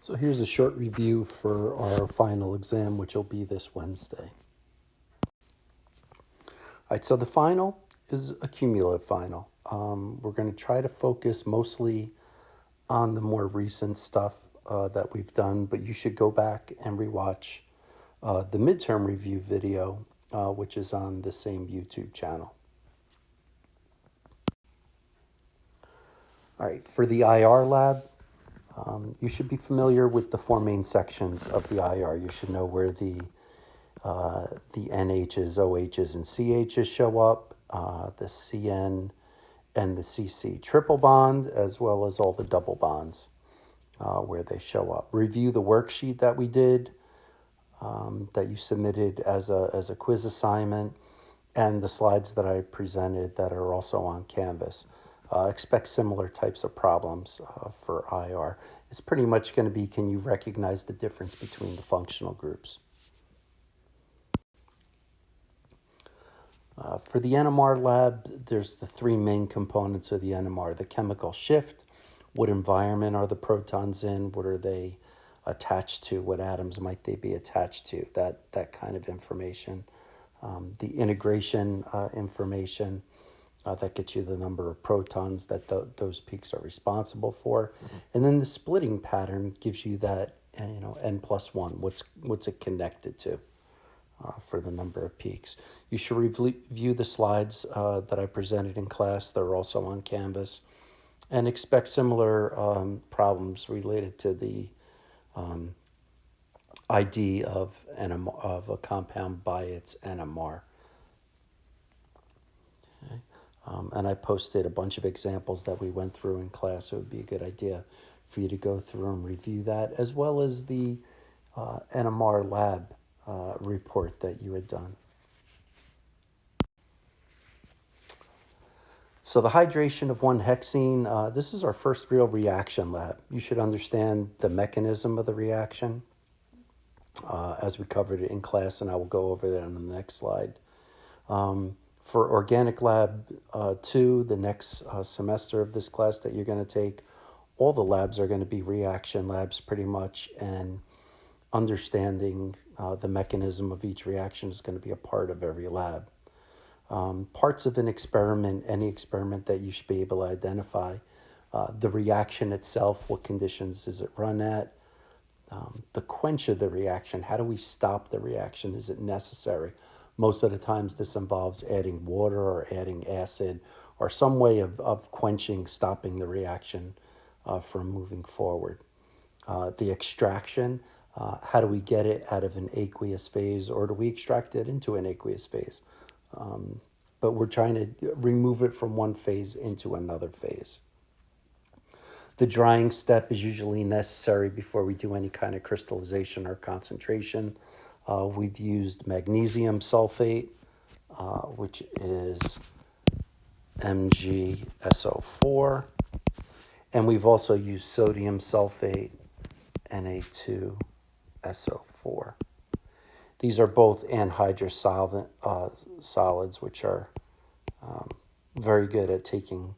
So here's a short review for our final exam, which will be this Wednesday. All right, so the final is a cumulative final. We're going to try to focus mostly on the more recent stuff that we've done, but you should go back and rewatch the midterm review video, which is on the same YouTube channel. All right, for the IR lab, you should be familiar with the four main sections of the IR. You should know where the NHs, OHs, and CHs show up, the CN and the CC triple bond, as well as all the double bonds where they show up. Review the worksheet that we did, that you submitted as a quiz assignment, and the slides that I presented that are also on Canvas. Expect similar types of problems for IR. It's pretty much going to be, can you recognize the difference between the functional groups? For the NMR lab, there's the three main components of the NMR. The chemical shift, what environment are the protons in, what are they attached to, what atoms might they be attached to, that kind of information. The integration information, that gets you the number of protons that those peaks are responsible for. And then the splitting pattern gives you that, n plus 1, what's it connected to for the number of peaks. You should review the slides that I presented in class. They're also on Canvas. And expect similar problems related to the ID of a compound by its NMR. Okay. And I posted a bunch of examples that we went through in class. So it would be a good idea for you to go through and review that, as well as the NMR lab report that you had done. So the hydration of 1-hexene, this is our first real reaction lab. You should understand the mechanism of the reaction as we covered it in class, and I will go over that on the next slide. For Organic Lab 2, the next semester of this class that you're going to take, all the labs are going to be reaction labs pretty much, and understanding the mechanism of each reaction is going to be a part of every lab. Parts of an experiment, any experiment that you should be able to identify, the reaction itself, what conditions does it run at, the quench of the reaction, how do we stop the reaction, is it necessary? Most of the times this involves adding water or adding acid or some way of quenching, stopping the reaction from moving forward. The extraction, how do we get it out of an aqueous phase, or do we extract it into an aqueous phase? But we're trying to remove it from one phase into another phase. The drying step is usually necessary before we do any kind of crystallization or concentration. We've used magnesium sulfate, which is MgSO4, and we've also used sodium sulfate, Na2SO4. These are both anhydrous solids, which are very good at taking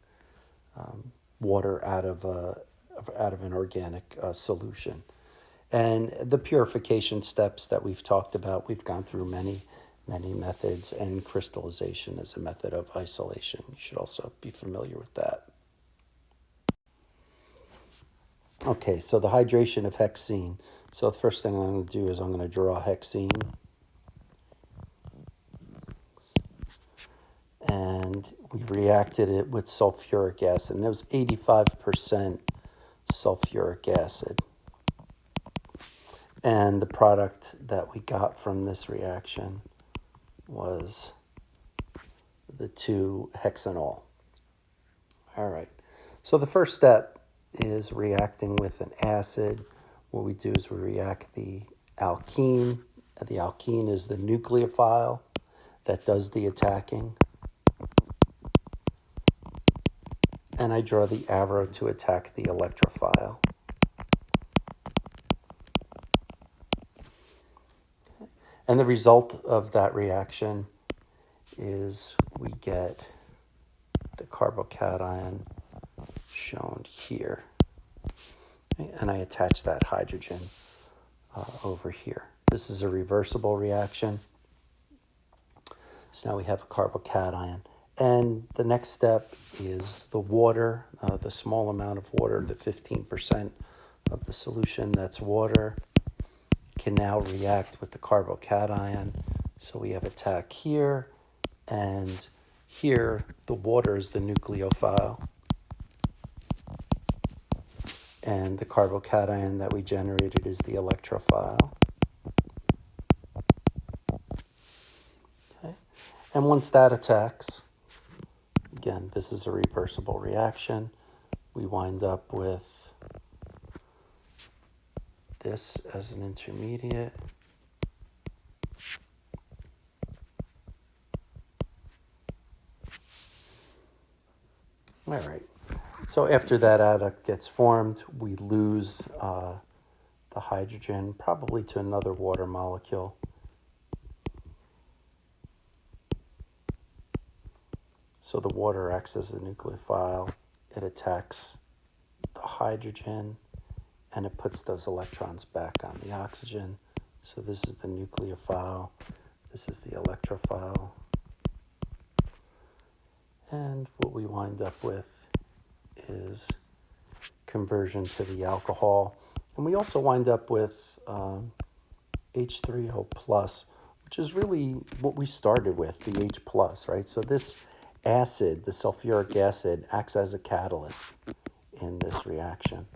water out of an organic solution. And the purification steps that we've talked about, we've gone through many methods, and crystallization is a method of isolation. You should also be familiar with that. Okay, so the hydration of hexene. So the first thing I'm going to do is I'm going to draw hexene. And we reacted it with sulfuric acid, and it was 85% sulfuric acid. And the product that we got from this reaction was the 2-hexanol. All right, so the first step is reacting with an acid. What we do is we react the alkene. The alkene is the nucleophile that does the attacking. And I draw the arrow to attack the electrophile. And the result of that reaction is we get the carbocation shown here. Okay, and I attach that hydrogen over here. This is a reversible reaction. So now we have a carbocation. And the next step is the water, the small amount of water, the 15% of the solution that's water, can now react with the carbocation. So we have attack here, and here the water is the nucleophile. And the carbocation that we generated is the electrophile. Okay. And once that attacks, again, this is a reversible reaction. We wind up with this as an intermediate. All right. So after that adduct gets formed, we lose the hydrogen, probably to another water molecule. So the water acts as a nucleophile. It attacks the hydrogen, and it puts those electrons back on the oxygen. So this is the nucleophile. This is the electrophile. And what we wind up with is conversion to the alcohol. And we also wind up with H3O plus, which is really what we started with, the H plus, right? So this acid, the sulfuric acid, acts as a catalyst in this reaction.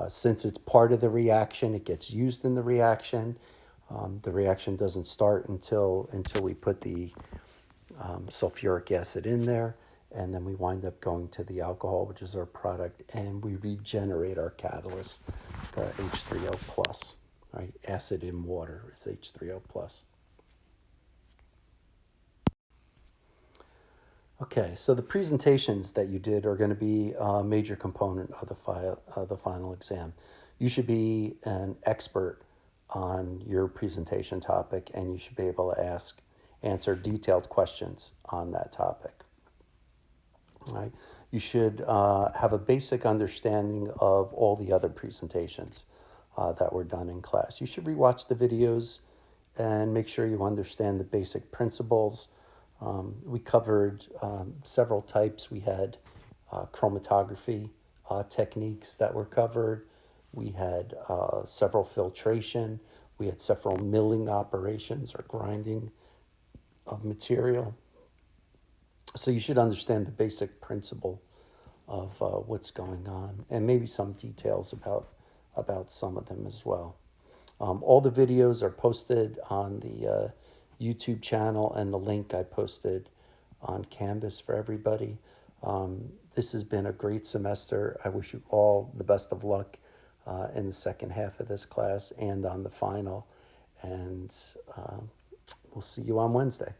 Since it's part of the reaction, it gets used in the reaction. The reaction doesn't start until we put the sulfuric acid in there, and then we wind up going to the alcohol, which is our product, and we regenerate our catalyst, H3O plus, right? Acid in water is H3O plus. Okay, so the presentations that you did are going to be a major component of the final exam. You should be an expert on your presentation topic, and you should be able to answer detailed questions on that topic. All right. You should have a basic understanding of all the other presentations that were done in class. You should rewatch the videos and make sure you understand the basic principles. We covered several types. We had chromatography techniques that were covered. We had several filtration. We had several milling operations or grinding of material. So you should understand the basic principle of what's going on, and maybe some details about some of them as well. All the videos are posted on the YouTube channel, and the link I posted on Canvas for everybody. This has been a great semester. I wish you all the best of luck in the second half of this class and on the final. And we'll see you on Wednesday.